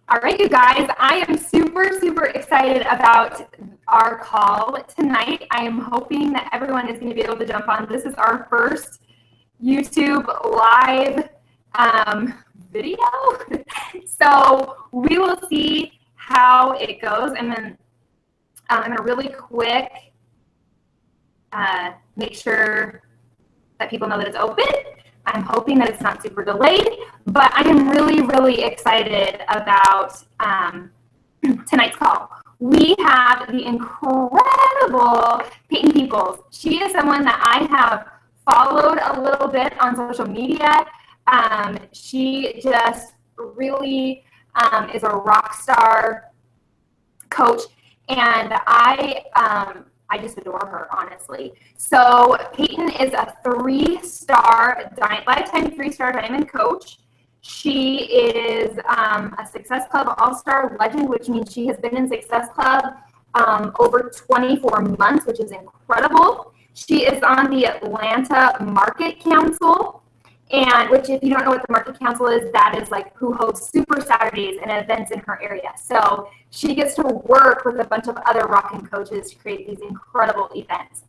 All right, you guys, I am super excited about our call tonight. I am hoping that everyone is going to be able to jump on. This is our first YouTube live video. So we will see how it goes. And then I'm going to really quick make sure that people know that it's open. I'm hoping that it's not super delayed, but I am really excited about tonight's call. We have the incredible Payton Peoples. She is someone that I have followed a little bit on social media. She just really is a rock star coach, and I just adore her, honestly. So Payton is a lifetime three-star diamond coach. She is a Success Club All-Star legend, which means she has been in Success Club over 24 months, which is incredible. She is on the Atlanta Market Council, and which, if you don't know what the Market Council is, that is like who hosts Super Saturdays and events in her area. So she gets to work with a bunch of other rockin' coaches to create these incredible events.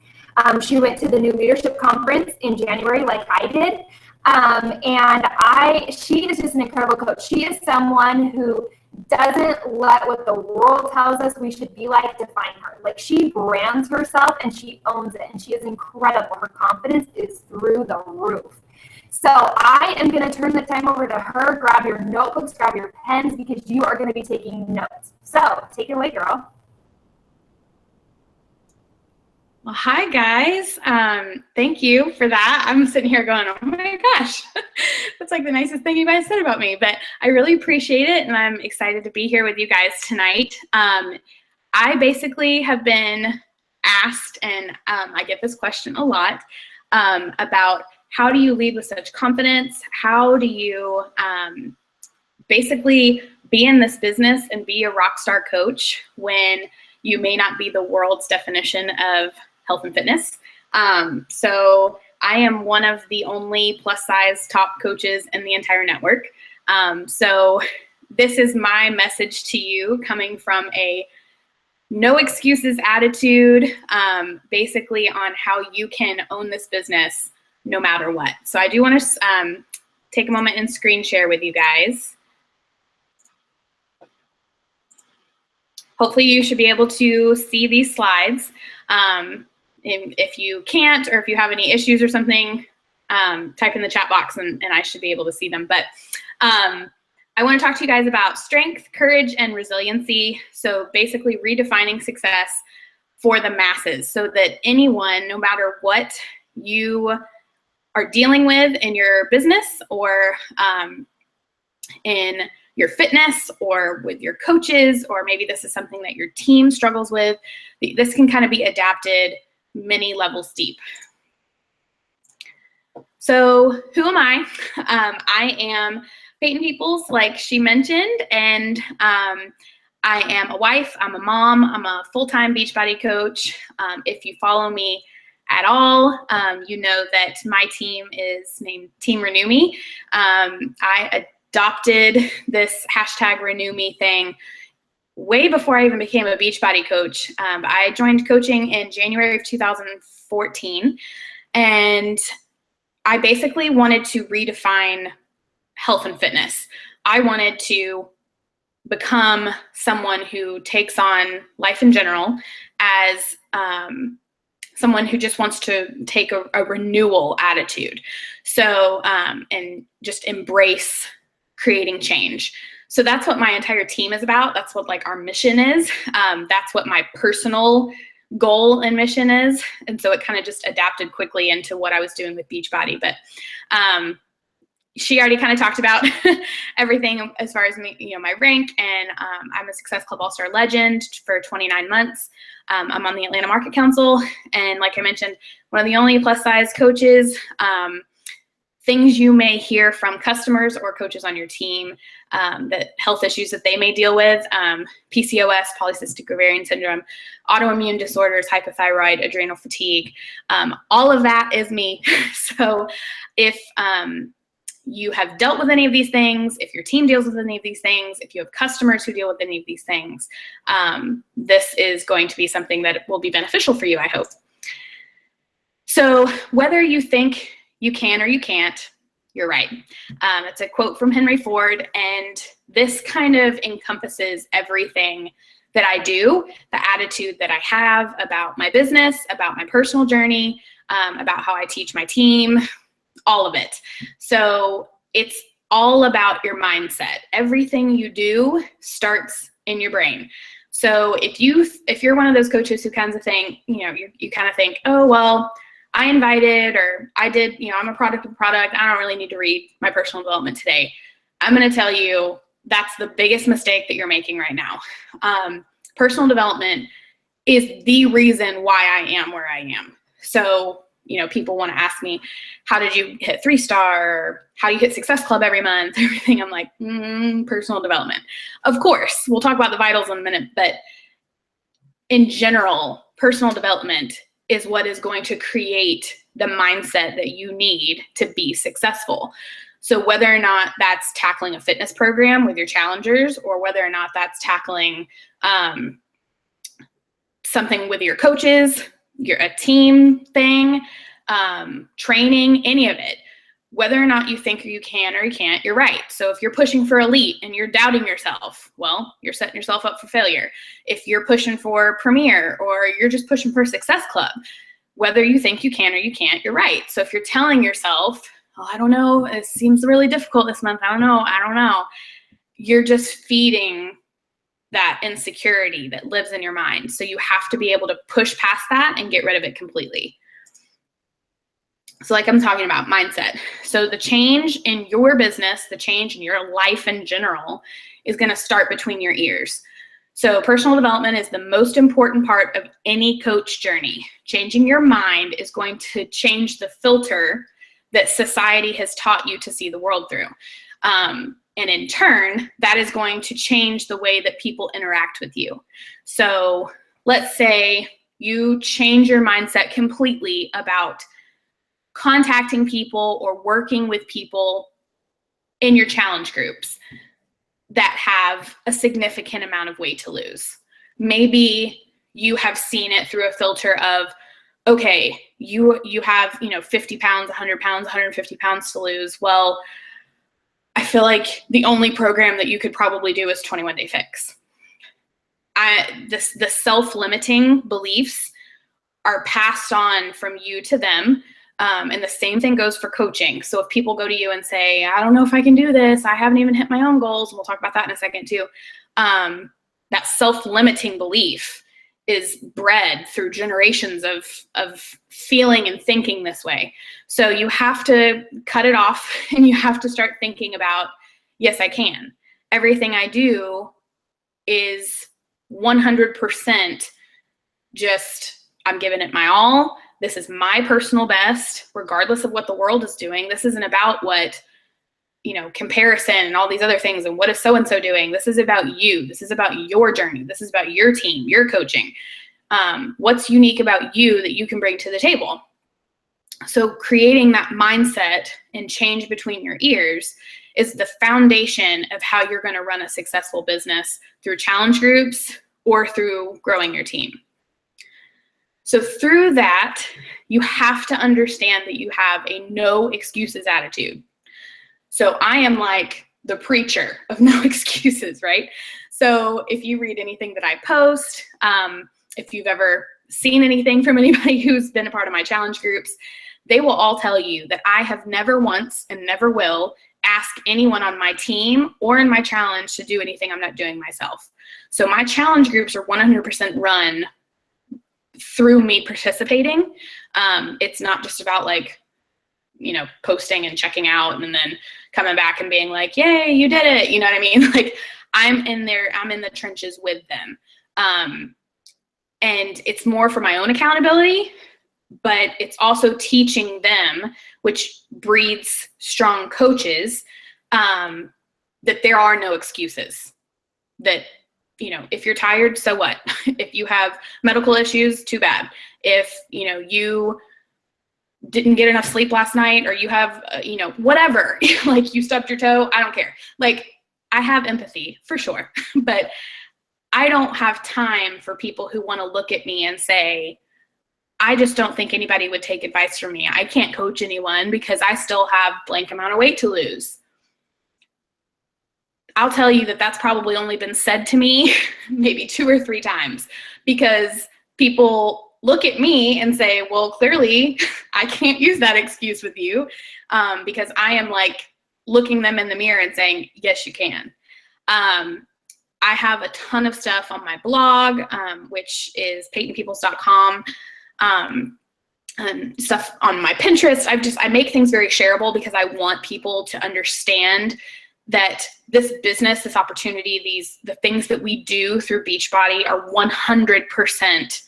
She went to the New Leadership Conference in January, like I did, and she is just an incredible coach. She is someone who doesn't let what the world tells us we should be like define her. Like, she brands herself and she owns it, and she is incredible. Her confidence is through the roof. So I am going to turn the time over to her. Grab your notebooks, grab your pens, because you are going to be taking notes. So take it away, girl. Well, hi, guys. Thank you for that. I'm sitting here going, oh my gosh, that's like the nicest thing you guys said about me. But I really appreciate it, and I'm excited to be here with you guys tonight. I basically have been asked, and I get this question a lot, about how do you lead with such confidence? How do you basically be in this business and be a rock star coach when you may not be the world's definition of health and fitness? So I am one of the only plus size top coaches in the entire network. So this is my message to you, coming from a no excuses attitude, basically on how you can own this business no matter what. So I do want to take a moment and screen share with you guys. Hopefully you should be able to see these slides. If you can't, or if you have any issues or something, type in the chat box and I should be able to see them. But I want to talk to you guys about strength, courage, and resiliency. So basically redefining success for the masses, so that anyone, no matter what you are dealing with in your business, or in your fitness, or with your coaches, or maybe this is something that your team struggles with, this can kind of be adapted many levels deep. So who am I? I am Payton Peoples, like she mentioned, and I am a wife, I'm a mom, I'm a full-time Beachbody coach. If you follow me at all, you know that my team is named Team Renew Me. I adopted this hashtag Renew Me thing way before I even became a Beachbody coach. I joined coaching in January of 2014, and I basically wanted to redefine health and fitness. I wanted to become someone who takes on life in general as someone who just wants to take a renewal attitude. So, and just embrace creating change. So that's what my entire team is about. That's what like our mission is. That's what my personal goal and mission is. And so it kind of just adapted quickly into what I was doing with Beachbody. But she already kind of talked about everything as far as me, my rank, and I'm a Success Club All-Star legend for 29 months. I'm on the Atlanta Market Council, and like I mentioned, one of the only plus size coaches. Things you may hear from customers or coaches on your team, that health issues that they may deal with, PCOS, polycystic ovarian syndrome, autoimmune disorders, hypothyroid, adrenal fatigue, all of that is me. So if you have dealt with any of these things, if your team deals with any of these things, if you have customers who deal with any of these things, this is going to be something that will be beneficial for you, I hope. So whether you think you can or you can't, you're right. It's a quote from Henry Ford, and this kind of encompasses everything that I do, the attitude that I have about my business, about my personal journey, about how I teach my team, all of it. So it's all about your mindset. Everything you do starts in your brain. So if you're one of those coaches who kind of think, you kind of think, oh, well, I invited, or I did, I'm a product, I don't really need to read my personal development today. I'm going to tell you that's the biggest mistake that you're making right now. Personal development is the reason why I am where I am. So, people want to ask me, how did you hit 3-star? How do you hit Success Club every month? Everything. I'm like, personal development. Of course, we'll talk about the vitals in a minute, but in general, personal development is what is going to create the mindset that you need to be successful. So whether or not that's tackling a fitness program with your challengers, or whether or not that's tackling something with your coaches, a team thing, training, any of it, whether or not you think you can or you can't, you're right. So if you're pushing for elite and you're doubting yourself, well, you're setting yourself up for failure. If you're pushing for premier, or you're just pushing for Success Club, whether you think you can or you can't, you're right. So if you're telling yourself, oh, I don't know, it seems really difficult this month, I don't know, you're just feeding that insecurity that lives in your mind. So you have to be able to push past that and get rid of it completely. So like I'm talking about mindset. So the change in your business, the change in your life in general, is going to start between your ears. So personal development is the most important part of any coach journey. Changing your mind is going to change the filter that society has taught you to see the world through. And in turn, that is going to change the way that people interact with you. So let's say you change your mindset completely about contacting people or working with people in your challenge groups that have a significant amount of weight to lose. Maybe you have seen it through a filter of, okay, you have 50 pounds, 100 pounds, 150 pounds to lose. Well, I feel like the only program that you could probably do is 21 Day Fix. The self-limiting beliefs are passed on from you to them. And the same thing goes for coaching. So if people go to you and say, I don't know if I can do this, I haven't even hit my own goals, we'll talk about that in a second too. That self-limiting belief is bred through generations of feeling and thinking this way. So you have to cut it off, and you have to start thinking about, yes, I can. Everything I do is 100% just, I'm giving it my all. This is my personal best, regardless of what the world is doing. This isn't about what, comparison and all these other things and what is so-and-so doing. This is about you. This is about your journey. This is about your team, your coaching. What's unique about you that you can bring to the table? So creating that mindset and change between your ears is the foundation of how you're going to run a successful business through challenge groups or through growing your team. So through that, you have to understand that you have a no excuses attitude. So I am like the preacher of no excuses, right? So if you read anything that I post, if you've ever seen anything from anybody who's been a part of my challenge groups, they will all tell you that I have never once and never will ask anyone on my team or in my challenge to do anything I'm not doing myself. So my challenge groups are 100% run through me participating. It's not just about posting and checking out and then coming back and being like, yay, you did it. You know what I mean? Like I'm in there, I'm in the trenches with them. And it's more for my own accountability, but it's also teaching them, which breeds strong coaches, that there are no excuses. That, if you're tired, so what? If you have medical issues, too bad. If, you didn't get enough sleep last night, or you have, whatever, like you stubbed your toe. I don't care. Like, I have empathy for sure, but I don't have time for people who want to look at me and say, I just don't think anybody would take advice from me. I can't coach anyone because I still have blank amount of weight to lose. I'll tell you that that's probably only been said to me maybe 2 or 3 times, because people look at me and say, well, clearly I can't use that excuse with you, because I am like looking them in the mirror and saying, yes, you can. I have a ton of stuff on my blog, which is paytonpeoples.com, and stuff on my Pinterest. I make things very shareable because I want people to understand that this business, this opportunity, the things that we do through Beachbody are 100%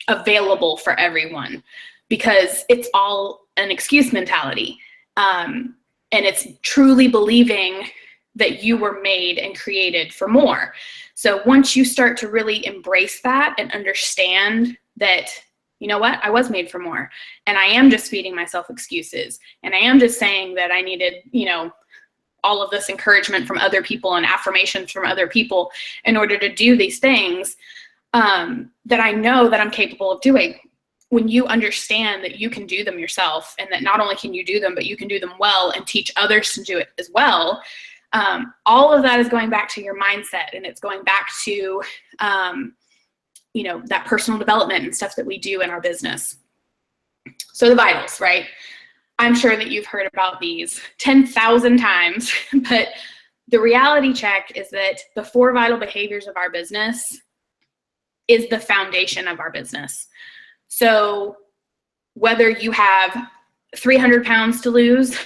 available for everyone, because it's all an excuse mentality. And it's truly believing that you were made and created for more. So once you start to really embrace that and understand that, you know what, I was made for more, and I am just feeding myself excuses, and I am just saying that I needed, all of this encouragement from other people and affirmations from other people in order to do these things, that I know that I'm capable of doing. When you understand that you can do them yourself, and that not only can you do them, but you can do them well and teach others to do it as well, all of that is going back to your mindset, and it's going back to, that personal development and stuff that we do in our business. So the vitals, right? I'm sure that you've heard about these 10,000 times, but the reality check is that the 4 vital behaviors of our business is the foundation of our business. So whether you have 300 pounds to lose,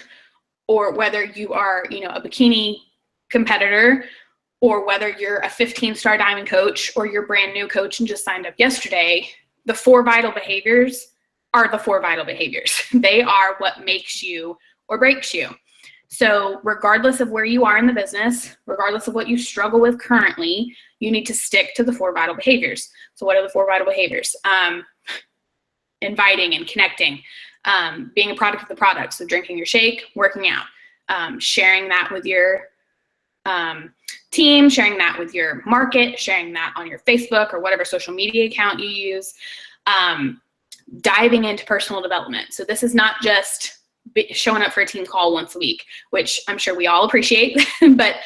or whether you are, a bikini competitor, or whether you're a 15-star diamond coach, or you're brand new coach and just signed up yesterday, the 4 vital behaviors are the 4 vital behaviors. They are what makes you or breaks you. So regardless of where you are in the business, regardless of what you struggle with currently, you need to stick to the 4 vital behaviors. So what are the 4 vital behaviors? Inviting and connecting, being a product of the product. So drinking your shake, working out, sharing that with your team, sharing that with your market, sharing that on your Facebook or whatever social media account you use, diving into personal development. So this is not just showing up for a team call once a week, which I'm sure we all appreciate, but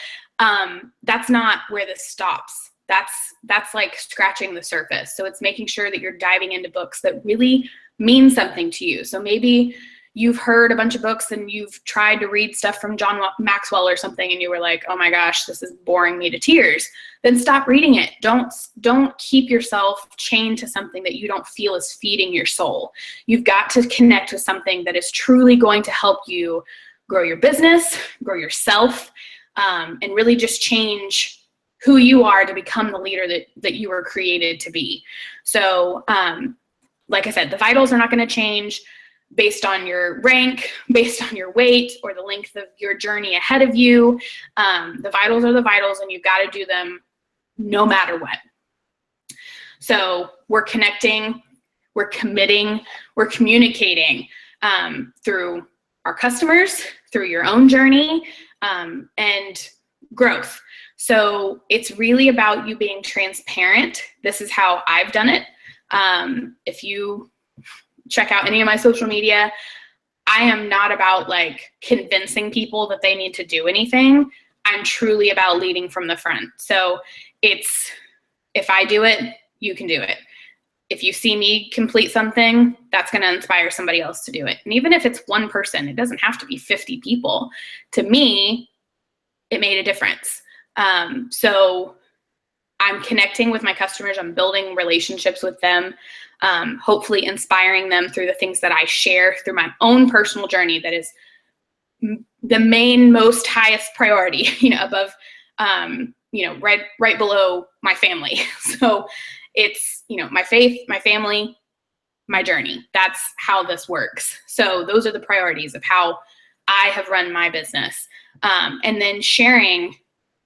that's not where this stops. That's like scratching the surface. So it's making sure that you're diving into books that really mean something to you. So maybe you've heard a bunch of books and you've tried to read stuff from John Maxwell or something, and you were like, oh my gosh, this is boring me to tears. Then stop reading it. Don't keep yourself chained to something that you don't feel is feeding your soul. You've got to connect with something that is truly going to help you grow your business, grow yourself, and really just change who you are to become the leader that you were created to be. So, like I said, the vitals are not going to change based on your rank, based on your weight, or the length of your journey ahead of you. The vitals are the vitals, and you've got to do them no matter what. So we're connecting, we're committing, we're communicating through our customers, through your own journey, and growth. So it's really about you being transparent. This is how I've done it. If you check out any of my social media, I am not about like convincing people that they need to do anything. I'm truly about leading from the front. So it's, if I do it, you can do it. If you see me complete something, that's going to inspire somebody else to do it. And even if it's one person, it doesn't have to be 50 people. To me, it made a difference. So I'm connecting with my customers. I'm building relationships with them, hopefully inspiring them through the things that I share through my own personal journey. That is the main, most highest priority, above, right below my family. So it's, my faith, my family, my journey. That's how this works. So those are the priorities of how I have run my business. And then sharing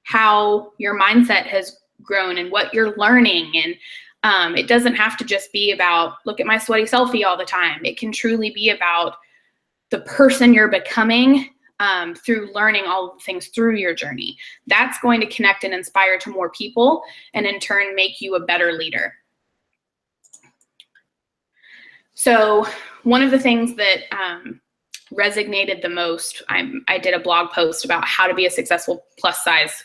how your mindset has grown and what you're learning, It doesn't have to just be about, look at my sweaty selfie all the time. It can truly be about the person you're becoming through learning all of the things through your journey. That's going to connect and inspire to more people, and in turn make you a better leader. So one of the things that resonated the most, I did a blog post about how to be a successful plus size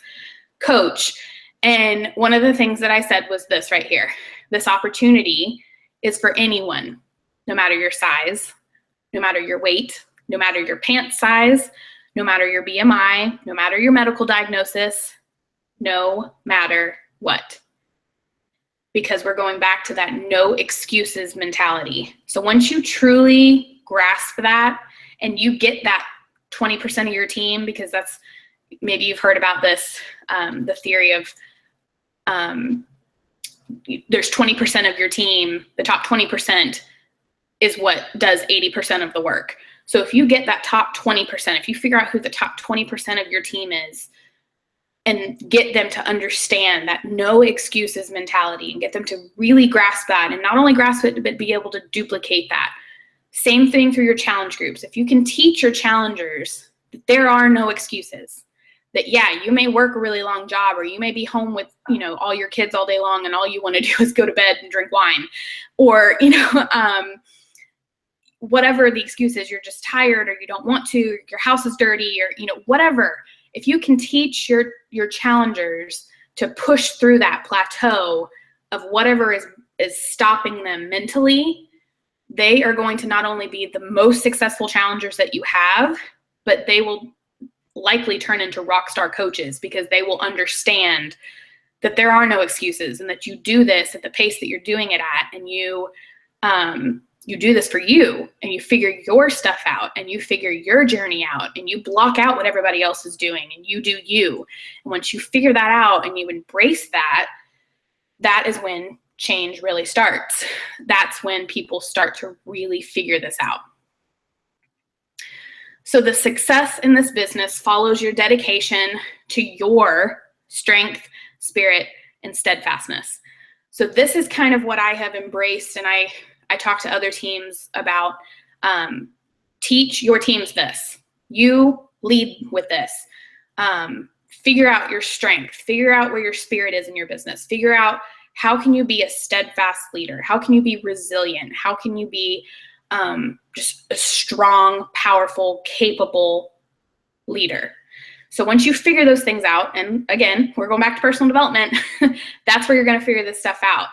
coach. And one of the things that I said was this right here. This opportunity is for anyone, no matter your size, no matter your weight, no matter your pants size, no matter your BMI, no matter your medical diagnosis, no matter what. Because we're going back to that no excuses mentality. So once you truly grasp that and you get that 20% of your team, because that's, maybe you've heard about this, the theory of there's 20% of your team, the top 20% is what does 80% of the work. So if you get that top 20%, if you figure out who the top 20% of your team is and get them to understand that no excuses mentality and get them to really grasp that, and not only grasp it, but be able to duplicate that. Same thing through your challenge groups. If you can teach your challengers that there are no excuses, that yeah, you may work a really long job, or you may be home with, you know, all your kids all day long and all you want to do is go to bed and drink wine, or, you know, whatever the excuse is, you're just tired, or you don't want to, your house is dirty, or, you know, whatever. If you can teach your challengers to push through that plateau of whatever is stopping them mentally, they are going to not only be the most successful challengers that you have, but they will likely turn into rock star coaches, because they will understand that there are no excuses, and that you do this at the pace that you're doing it at, and you do this for you, and you figure your stuff out, and you figure your journey out, and you block out what everybody else is doing, and you do you. And once you figure that out and you embrace that, that is when change really starts. That's when people start to really figure this out. So the success in this business follows your dedication to your strength, spirit, and steadfastness. So this is kind of what I have embraced, and I talk to other teams about. Teach your teams this. You lead with this. Figure out your strength. Figure out where your spirit is in your business. Figure out how can you be a steadfast leader? How can you be resilient? How can you be just a strong, powerful, capable leader? So once you figure those things out, and again, we're going back to personal development, that's where you're going to figure this stuff out.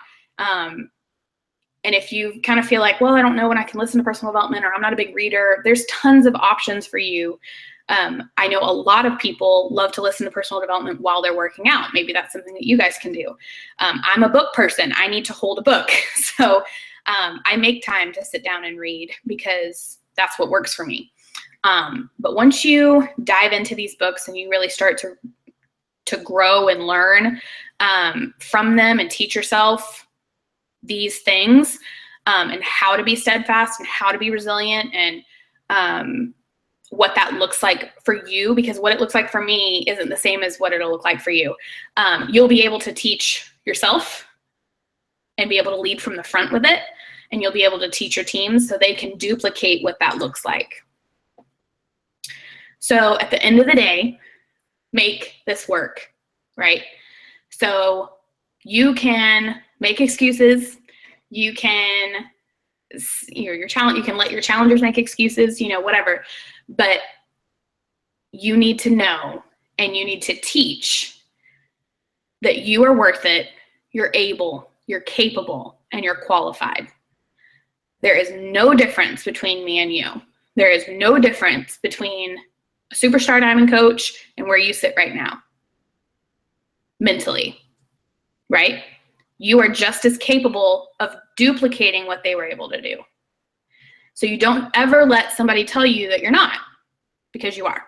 And if you kind of feel like, well, I don't know when I can listen to personal development, or I'm not a big reader, there's tons of options for you. I know a lot of people love to listen to personal development while they're working out. Maybe that's something that you guys can do. I'm a book person. I need to hold a book. So I make time to sit down and read, because that's what works for me. But once you dive into these books and you really start to grow and learn from them and teach yourself these things, and how to be steadfast and how to be resilient, and what that looks like for you, because what it looks like for me isn't the same as what it'll look like for you. You'll be able to teach yourself and be able to lead from the front with it, and you'll be able to teach your teams so they can duplicate what that looks like. So at the end of the day, make this work, right? So you can make excuses. You can, your challenge, you can let your challengers make excuses, whatever. But you need to know, and you need to teach that you are worth it, you're able, you're capable, and you're qualified. There is no difference between me and you. There is no difference between a superstar diamond coach and where you sit right now, mentally, right? You are just as capable of duplicating what they were able to do. So you don't ever let somebody tell you that you're not, because you are.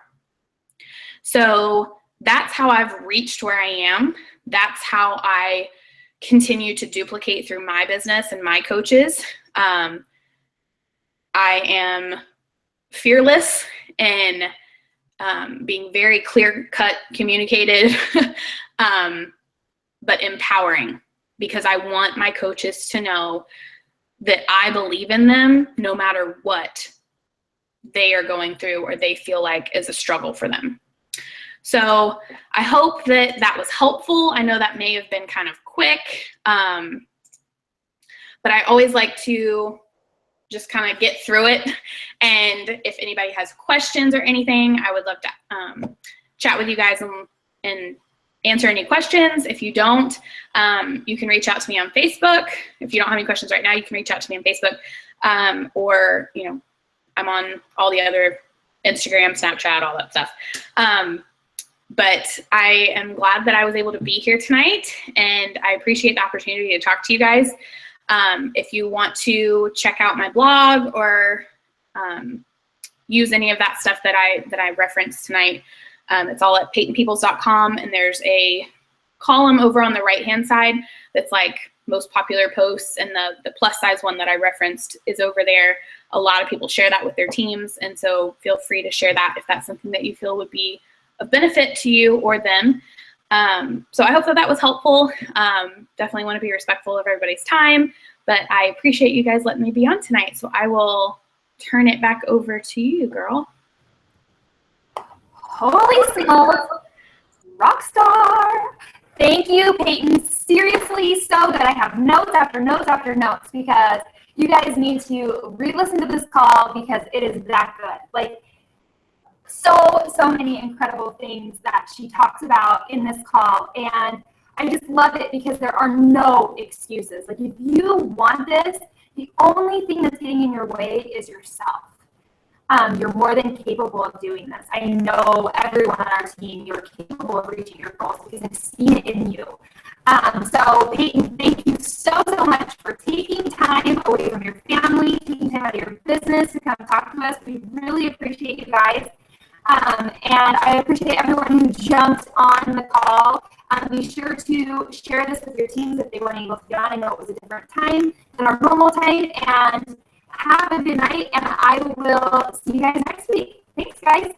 So that's how I've reached where I am. That's how I continue to duplicate through my business and my coaches. I am fearless in being very clear-cut, communicated, but empowering, because I want my coaches to know that I believe in them no matter what they are going through or they feel like is a struggle for them. So I hope that that was helpful. I know that may have been kind of quick, but I always like to just kind of get through it. And if anybody has questions or anything, I would love to chat with you guys and answer any questions. If you don't, you can reach out to me on Facebook. If you don't have any questions right now, you can reach out to me on Facebook, or, you know, I'm on all the other Instagram, Snapchat, all that stuff. But I am glad that I was able to be here tonight, and I appreciate the opportunity to talk to you guys. If you want to check out my blog or use any of that stuff that I referenced tonight, it's all at paytonpeoples.com, and there's a column over on the right-hand side that's like most popular posts, and the plus size one that I referenced is over there. A lot of people share that with their teams, and so feel free to share that if that's something that you feel would be of benefit to you or them. So I hope that was helpful. Definitely want to be respectful of everybody's time, but I appreciate you guys letting me be on tonight. So I will turn it back over to you, girl. Holy smokes, rock star. Thank you, Payton. Seriously, so good. I have notes after notes after notes because you guys need to re-listen to this call because it is that good. Like, so many incredible things that she talks about in this call, and I just love it because there are no excuses. Like, if you want this, the only thing that's getting in your way is yourself. You're more than capable of doing this. I know everyone on our team, you're capable of reaching your goals because I've seen it in you. So Payton, thank you so much for taking time away from your family, taking time out of your business to come talk to us. We really appreciate you guys. And I appreciate everyone who jumped on the call. Be sure to share this with your teams if they weren't able to get on. I know it was a different time than our normal time. And have a good night, and I will see you guys next week. Thanks, guys.